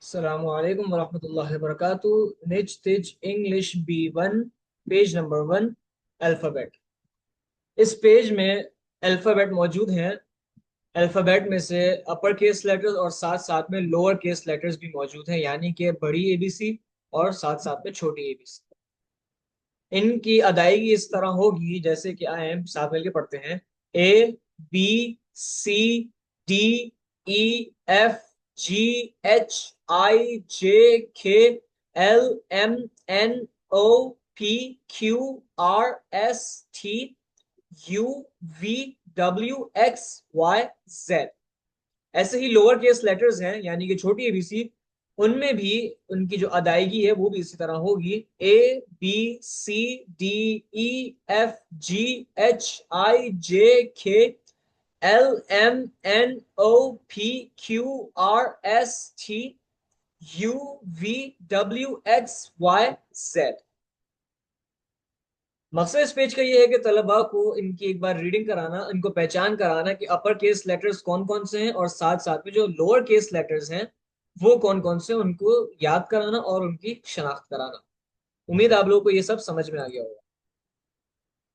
अस्सलामुअलैकुम वरहमतुल्लाहि वबरकातुहू। निज Teej English B1 page number 1 alphabet. इस पेज में अल्फ़ाबेट मौजूद हैं। अल्फ़ाबेट में से अपर केस लेटर्स और साथ साथ में लोअर केस लेटर्स भी मौजूद हैं, यानी कि बड़ी ABC और साथ साथ में छोटी ABC। इनकी अदायगी इस तरह होगी जैसे कि आए साथ मिलकर पढ़ते हैं। ABCDEFGHIJKLMNOPQRSTUVWXYZ। ऐसे ही लोअर केस लेटर्स हैं यानी कि छोटी एबीसी, उनमें भी उनकी जो अदायगी है वो भी इसी तरह होगी। ABCDEFGHIJKLMNOPQRSTUVWXYZ। मकसद इस पेज का ये है कि तलबा को इनकी एक बार रीडिंग कराना, इनको पहचान कराना कि अपर केस लेटर्स कौन कौन से हैं और साथ साथ में जो लोअर केस लेटर्स हैं वो कौन कौन से, उनको याद कराना और उनकी शनाख्त कराना। उम्मीद आप लोगों को ये सब समझ में आ गया होगा।